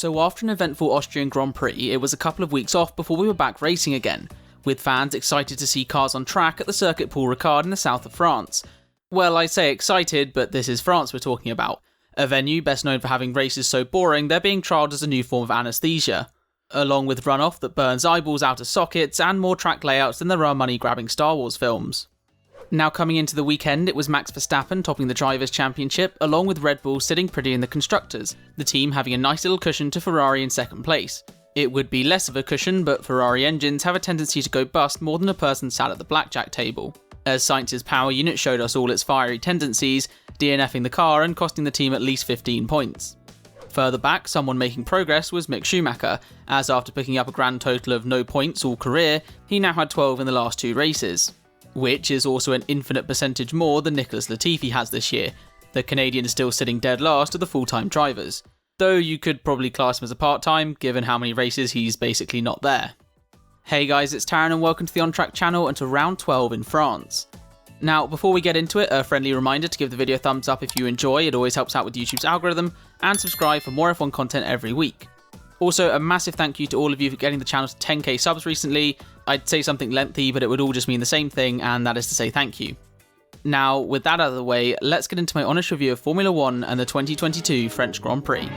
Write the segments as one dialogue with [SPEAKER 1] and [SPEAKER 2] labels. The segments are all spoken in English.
[SPEAKER 1] So after an eventful Austrian Grand Prix, it was a couple of weeks off before we were back racing again, with fans excited to see cars on track at the circuit Paul Ricard in the south of France. Well, I say excited, but this is France we're talking about. A venue best known for having races so boring they're being trialled as a new form of anaesthesia, along with runoff that burns eyeballs out of sockets and more track layouts than there are money-grabbing Star Wars films. Now coming into the weekend, it was Max Verstappen topping the Drivers' Championship, along with Red Bull sitting pretty in the Constructors, the team having a nice little cushion to Ferrari in second place. It would be less of a cushion, but Ferrari engines have a tendency to go bust more than a person sat at the blackjack table, as Sainz's power unit showed us all its fiery tendencies, DNFing the car and costing the team at least 15 points. Further back, someone making progress was Mick Schumacher, as after picking up a grand total of no points all career, he now had 12 in the last 2 races, which is also an infinite percentage more than Nicholas Latifi has this year. The Canadian is still sitting dead last of the full-time drivers, though you could probably class him as a part-time given how many races he's basically not there. Hey guys, it's Taran and welcome to the On Track channel and to round 12 in France. Now, before we get into it, a friendly reminder to give the video a thumbs up if you enjoy, it always helps out with YouTube's algorithm, and subscribe for more F1 content every week. Also, a massive thank you to all of you for getting the channel to 10k subs recently. I'd say something lengthy, but it would all just mean the same thing, and that is to say thank you. Now, with that out of the way, let's get into my honest review of Formula 1 and the 2022 French Grand Prix.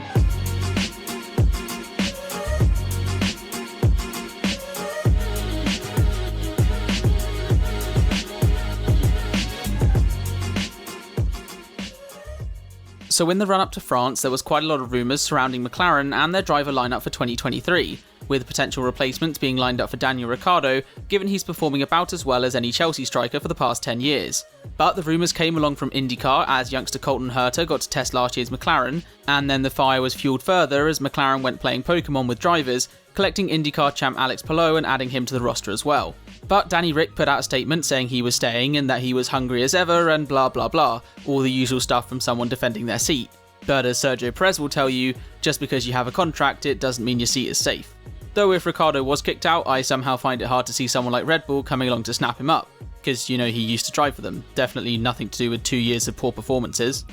[SPEAKER 1] So in the run-up to France, there was quite a lot of rumours surrounding McLaren and their driver lineup for 2023, with potential replacements being lined up for Daniel Ricciardo, given he's performing about as well as any Chelsea striker for the past 10 years. But the rumours came along from IndyCar as youngster Colton Herta got to test last year's McLaren, and then the fire was fuelled further as McLaren went playing Pokemon with drivers, collecting IndyCar champ Alex Palou and adding him to the roster as well. But Danny Rick put out a statement saying he was staying and that he was hungry as ever and blah blah blah, all the usual stuff from someone defending their seat. But as Sergio Perez will tell you, just because you have a contract it doesn't mean your seat is safe. Though if Ricciardo was kicked out, I somehow find it hard to see someone like Red Bull coming along to snap him up, because you know he used to drive for them, definitely nothing to do with 2 years of poor performances.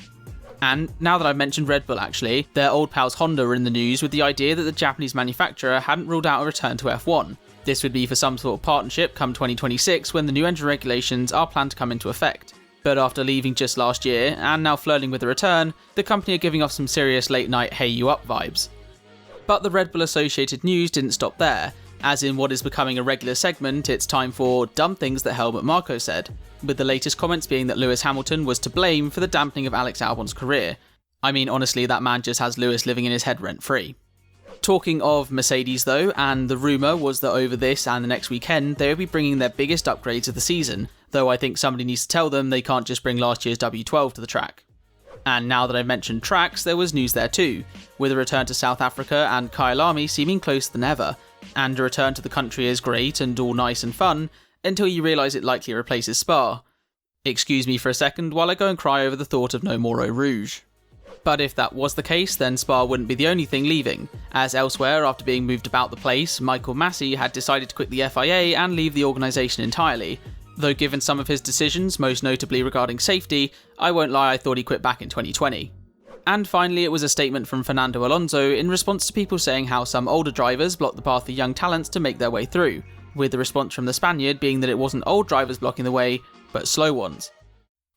[SPEAKER 1] And now that I've mentioned Red Bull actually, their old pals Honda are in the news with the idea that the Japanese manufacturer hadn't ruled out a return to F1. This would be for some sort of partnership come 2026 when the new engine regulations are planned to come into effect. But after leaving just last year, and now flirting with a return, the company are giving off some serious late night hey you up vibes. But the Red Bull Associated news didn't stop there, as in what is becoming a regular segment, it's time for dumb things that Helmut Marko said, with the latest comments being that Lewis Hamilton was to blame for the dampening of Alex Albon's career. I mean honestly, that man just has Lewis living in his head rent free. Talking of Mercedes though, and the rumour was that over this and the next weekend they would be bringing their biggest upgrades of the season, though I think somebody needs to tell them they can't just bring last year's W12 to the track. And now that I've mentioned tracks, there was news there too, with a return to South Africa and Kyalami seeming closer than ever, and a return to the country is great and all nice and fun, until you realise it likely replaces Spa. Excuse me for a second while I go and cry over the thought of no more Eau Rouge. But if that was the case, then Spa wouldn't be the only thing leaving, as elsewhere after being moved about the place, Michael Massey had decided to quit the FIA and leave the organisation entirely, though given some of his decisions, most notably regarding safety, I won't lie I thought he quit back in 2020. And finally it was a statement from Fernando Alonso in response to people saying how some older drivers block the path for young talents to make their way through, with the response from the Spaniard being that it wasn't old drivers blocking the way, but slow ones.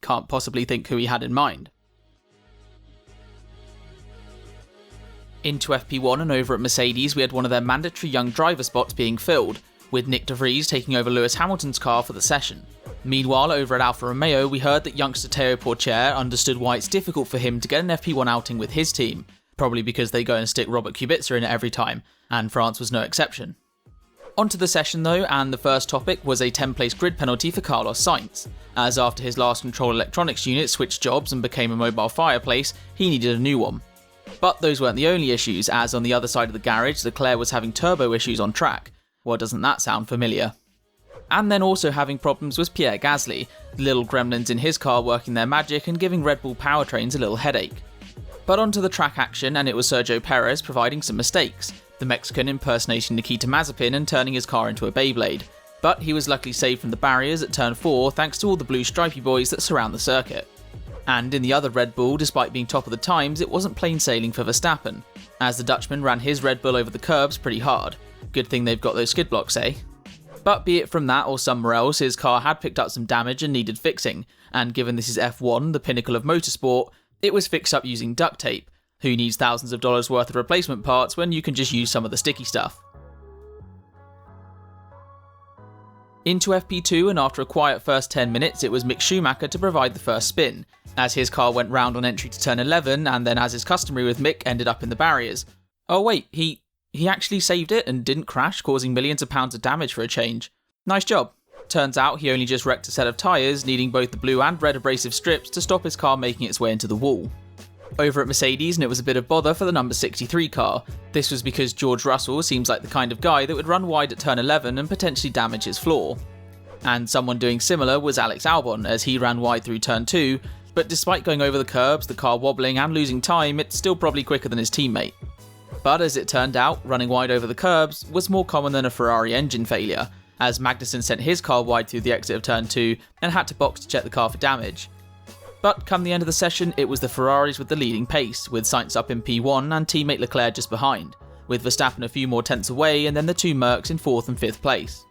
[SPEAKER 1] Can't possibly think who he had in mind. Into FP1 and over at Mercedes we had one of their mandatory young driver spots being filled, with Nick De Vries taking over Lewis Hamilton's car for the session. Meanwhile over at Alfa Romeo we heard that youngster Théo Pourchaire understood why it's difficult for him to get an FP1 outing with his team, probably because they go and stick Robert Kubica in it every time, and France was no exception. Onto the session though, and the first topic was a 10-place grid penalty for Carlos Sainz, as after his last control electronics unit switched jobs and became a mobile fireplace, he needed a new one. But those weren't the only issues, as on the other side of the garage, Leclerc was having turbo issues on track. Well, doesn't that sound familiar? And then also having problems was Pierre Gasly, the little gremlins in his car working their magic and giving Red Bull powertrains a little headache. But onto the track action, and it was Sergio Perez providing some mistakes, the Mexican impersonating Nikita Mazepin and turning his car into a Beyblade. But he was luckily saved from the barriers at turn 4 thanks to all the blue stripy boys that surround the circuit. And in the other Red Bull, despite being top of the times, it wasn't plain sailing for Verstappen, as the Dutchman ran his Red Bull over the curbs pretty hard. Good thing they've got those skid blocks, eh? But be it from that or somewhere else, his car had picked up some damage and needed fixing, and given this is F1, the pinnacle of motorsport, it was fixed up using duct tape. Who needs thousands of dollars worth of replacement parts when you can just use some of the sticky stuff? Into FP2, and after a quiet first 10 minutes, it was Mick Schumacher to provide the first spin, as his car went round on entry to turn 11, and then, as is customary with Mick, ended up in the barriers. Oh wait, he actually saved it and didn't crash, causing millions of pounds of damage for a change. Nice job. Turns out he only just wrecked a set of tyres, needing both the blue and red abrasive strips to stop his car making its way into the wall. Over at Mercedes, and it was a bit of bother for the number 63 car. This was because George Russell seems like the kind of guy that would run wide at turn 11 and potentially damage his floor. And someone doing similar was Alex Albon, as he ran wide through turn 2, but despite going over the curbs, the car wobbling and losing time, it's still probably quicker than his teammate. But as it turned out, running wide over the curbs was more common than a Ferrari engine failure, as Magnussen sent his car wide through the exit of turn 2 and had to box to check the car for damage. But come the end of the session, it was the Ferraris with the leading pace, with Sainz up in P1 and teammate Leclerc just behind, with Verstappen a few more tenths away and then the two Mercs in 4th and 5th place.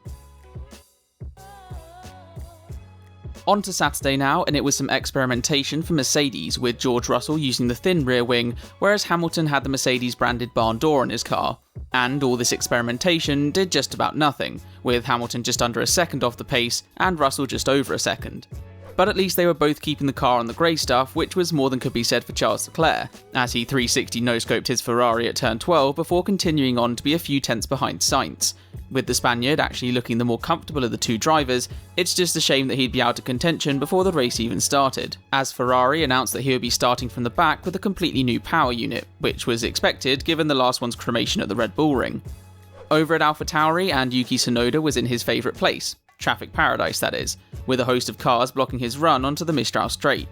[SPEAKER 1] On to Saturday now, and it was some experimentation for Mercedes, with George Russell using the thin rear wing, whereas Hamilton had the Mercedes branded barn door on his car. And all this experimentation did just about nothing, with Hamilton just under a second off the pace and Russell just over a second. But at least they were both keeping the car on the grey stuff, which was more than could be said for Charles Leclerc, as he 360 no-scoped his Ferrari at turn 12 before continuing on to be a few tenths behind Sainz. With the Spaniard actually looking the more comfortable of the two drivers, it's just a shame that he'd be out of contention before the race even started, as Ferrari announced that he would be starting from the back with a completely new power unit, which was expected given the last one's cremation at the Red Bull Ring. Over at AlphaTauri, and Yuki Tsunoda was in his favourite place. Traffic paradise, that is, with a host of cars blocking his run onto the Mistral Straight.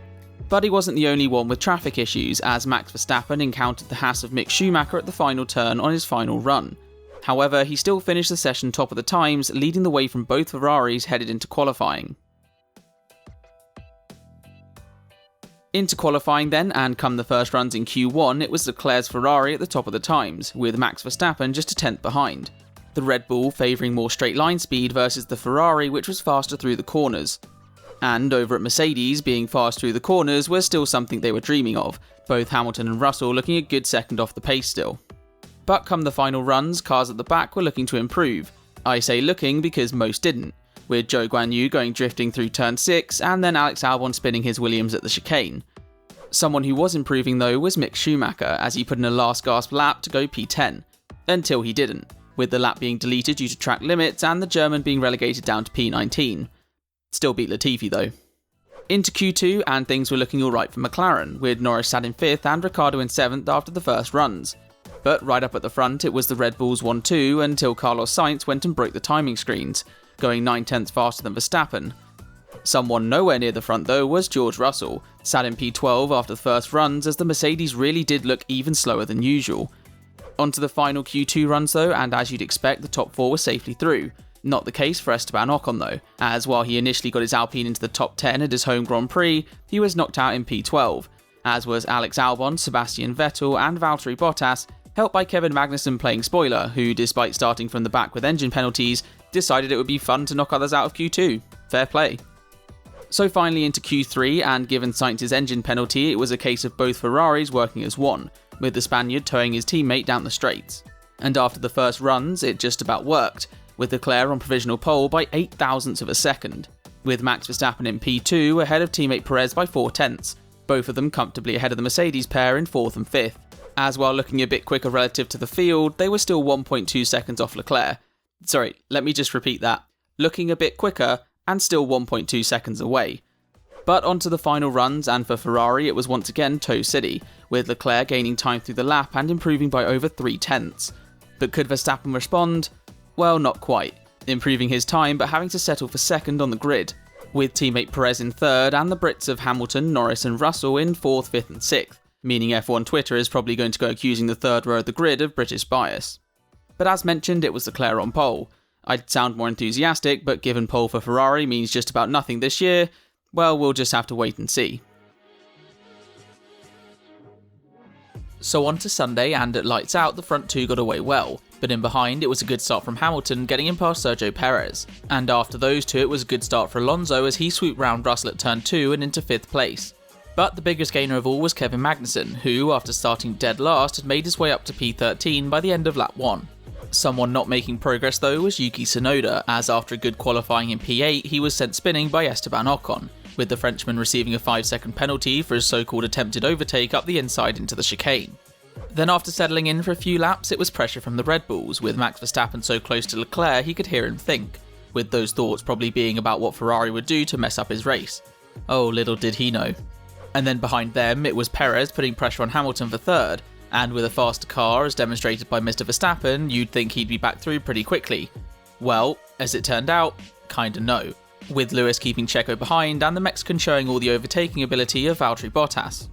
[SPEAKER 1] But he wasn't the only one with traffic issues, as Max Verstappen encountered the Haas of Mick Schumacher at the final turn on his final run. However, he still finished the session top of the times, leading the way from both Ferraris headed into qualifying. Into qualifying then, and come the first runs in Q1, it was Leclerc's Ferrari at the top of the times, with Max Verstappen just a tenth behind. The Red Bull favouring more straight line speed versus the Ferrari, which was faster through the corners. And over at Mercedes, being fast through the corners was still something they were dreaming of, both Hamilton and Russell looking a good second off the pace still. But come the final runs, cars at the back were looking to improve. I say looking because most didn't, with Zhou Guanyu going drifting through turn 6 and then Alex Albon spinning his Williams at the chicane. Someone who was improving though was Mick Schumacher, as he put in a last gasp lap to go P10, until he didn't, with the lap being deleted due to track limits and the German being relegated down to P19. Still beat Latifi though. Into Q2, and things were looking alright for McLaren, with Norris sat in 5th and Ricciardo in 7th after the first runs. But right up at the front it was the Red Bulls 1-2 until Carlos Sainz went and broke the timing screens, going 9 tenths faster than Verstappen. Someone nowhere near the front though was George Russell, sat in P12 after the first runs, as the Mercedes really did look even slower than usual. Onto the final Q2 runs though, and as you'd expect, the top 4 were safely through. Not the case for Esteban Ocon though, as while he initially got his Alpine into the top 10 at his home Grand Prix, he was knocked out in P12, as was Alex Albon, Sebastian Vettel and Valtteri Bottas, helped by Kevin Magnussen playing spoiler, who despite starting from the back with engine penalties, decided it would be fun to knock others out of Q2. Fair play. So finally into Q3, and given Sainz's engine penalty, it was a case of both Ferraris working as one, with the Spaniard towing his teammate down the straights. And after the first runs, it just about worked, with Leclerc on provisional pole by 8 thousandths of a second, with Max Verstappen in P2 ahead of teammate Perez by 4 tenths, both of them comfortably ahead of the Mercedes pair in 4th and 5th, as while looking a bit quicker relative to the field, they were still 1.2 seconds off Leclerc. Sorry, let me just repeat that. Looking a bit quicker, and still 1.2 seconds away. But onto the final runs, and for Ferrari it was once again Toe City, with Leclerc gaining time through the lap and improving by over 3 tenths. But could Verstappen respond? Well, not quite, improving his time but having to settle for second on the grid, with teammate Perez in 3rd and the Brits of Hamilton, Norris and Russell in 4th, 5th and 6th, meaning F1 Twitter is probably going to go accusing the third row of the grid of British bias. But as mentioned, it was Leclerc on pole. I'd sound more enthusiastic, but given pole for Ferrari means just about nothing this year, well, we'll just have to wait and see. So on to Sunday, and at lights out, the front two got away well, but in behind it was a good start from Hamilton, getting him past Sergio Perez. And after those two, it was a good start for Alonso as he swooped round Russell at turn 2 and into 5th place. But the biggest gainer of all was Kevin Magnussen, who, after starting dead last, had made his way up to P13 by the end of lap 1. Someone not making progress though was Yuki Tsunoda, as after a good qualifying in P8, he was sent spinning by Esteban Ocon, with the Frenchman receiving a 5-second penalty for his so-called attempted overtake up the inside into the chicane. Then after settling in for a few laps, it was pressure from the Red Bulls, with Max Verstappen so close to Leclerc he could hear him think, with those thoughts probably being about what Ferrari would do to mess up his race. Oh, little did he know. And then behind them, it was Perez putting pressure on Hamilton for 3rd, and with a faster car, as demonstrated by Mr. Verstappen, you'd think he'd be back through pretty quickly. Well, as it turned out, kinda no, with Lewis keeping Checo behind and the Mexican showing all the overtaking ability of Valtteri Bottas.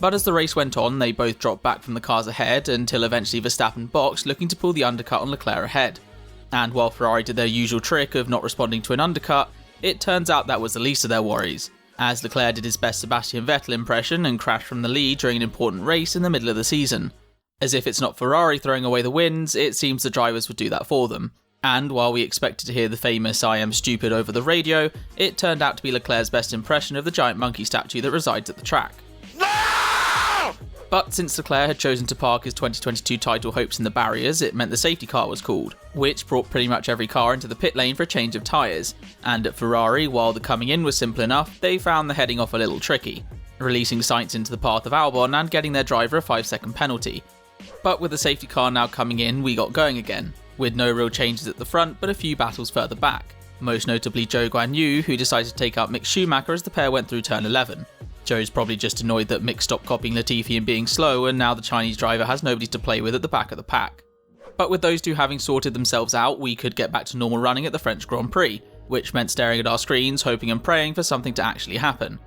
[SPEAKER 1] But as the race went on, they both dropped back from the cars ahead until eventually Verstappen boxed, looking to pull the undercut on Leclerc ahead. And while Ferrari did their usual trick of not responding to an undercut, it turns out that was the least of their worries, as Leclerc did his best Sebastian Vettel impression and crashed from the lead during an important race in the middle of the season. As if it's not Ferrari throwing away the wins, it seems the drivers would do that for them. And while we expected to hear the famous "I am stupid" over the radio, it turned out to be Leclerc's best impression of the giant monkey statue that resides at the track. No! But since Leclerc had chosen to park his 2022 title hopes in the barriers, it meant the safety car was called, which brought pretty much every car into the pit lane for a change of tyres. And at Ferrari, while the coming in was simple enough, they found the heading off a little tricky, releasing Sainz into the path of Albon and getting their driver a 5-second penalty. But with the safety car now coming in, we got going again, with no real changes at the front but a few battles further back, most notably Zhou Guanyu, who decided to take out Mick Schumacher as the pair went through turn 11. Zhou's probably just annoyed that Mick stopped copying Latifi and being slow, and now the Chinese driver has nobody to play with at the back of the pack. But with those two having sorted themselves out, we could get back to normal running at the French Grand Prix, which meant staring at our screens, hoping and praying for something to actually happen.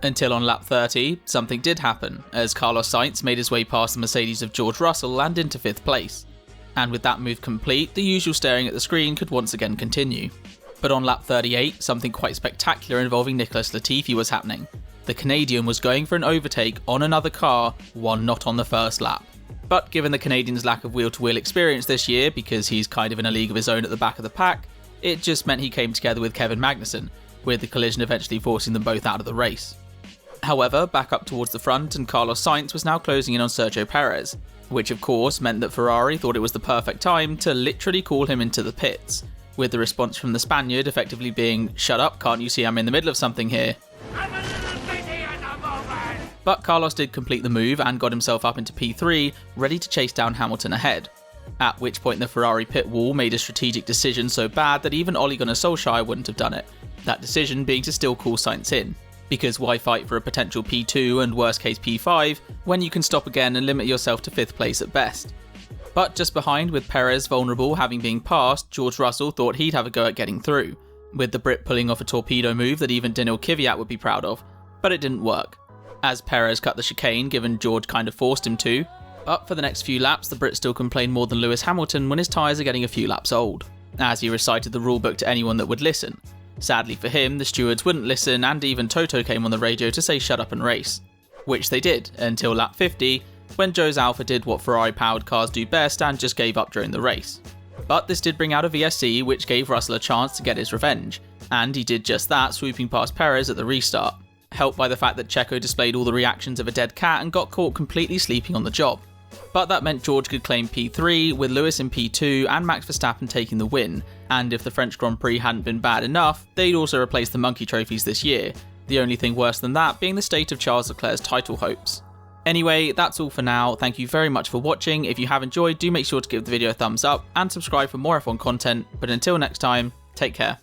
[SPEAKER 1] Until on lap 30, something did happen, as Carlos Sainz made his way past the Mercedes of George Russell and into 5th place. And with that move complete, the usual staring at the screen could once again continue. But on lap 38, something quite spectacular involving Nicholas Latifi was happening. The Canadian was going for an overtake on another car, one not on the first lap. But given the Canadian's lack of wheel-to-wheel experience this year, because he's kind of in a league of his own at the back of the pack, it just meant he came together with Kevin Magnussen, with the collision eventually forcing them both out of the race. However, back up towards the front, and Carlos Sainz was now closing in on Sergio Perez, which of course meant that Ferrari thought it was the perfect time to literally call him into the pits, with the response from the Spaniard effectively being, "Shut up, can't you see I'm in the middle of something here?" But Carlos did complete the move and got himself up into P3, ready to chase down Hamilton ahead. At which point the Ferrari pit wall made a strategic decision so bad that even Ole Gunnar Solskjaer wouldn't have done it, that decision being to still call Sainz in. Because why fight for a potential P2 and worst case P5 when you can stop again and limit yourself to 5th place at best? But just behind, with Perez vulnerable having been passed, George Russell thought he'd have a go at getting through, with the Brit pulling off a torpedo move that even Daniil Kvyat would be proud of, but it didn't work, as Perez cut the chicane given George kind of forced him to. But for the next few laps, the Brit still complained more than Lewis Hamilton when his tyres are getting a few laps old, as he recited the rulebook to anyone that would listen. Sadly for him, the stewards wouldn't listen, and even Toto came on the radio to say shut up and race. Which they did, until lap 50, when Zhou's Alpha did what Ferrari-powered cars do best and just gave up during the race. But this did bring out a VSC, which gave Russell a chance to get his revenge, and he did just that, swooping past Perez at the restart, helped by the fact that Checo displayed all the reactions of a dead cat and got caught completely sleeping on the job. But that meant George could claim P3, with Lewis in P2 and Max Verstappen taking the win, and if the French Grand Prix hadn't been bad enough, they'd also replaced the monkey trophies this year, the only thing worse than that being the state of Charles Leclerc's title hopes. Anyway, that's all for now. Thank you very much for watching. If you have enjoyed, do make sure to give the video a thumbs up and subscribe for more F1 content, but until next time, take care.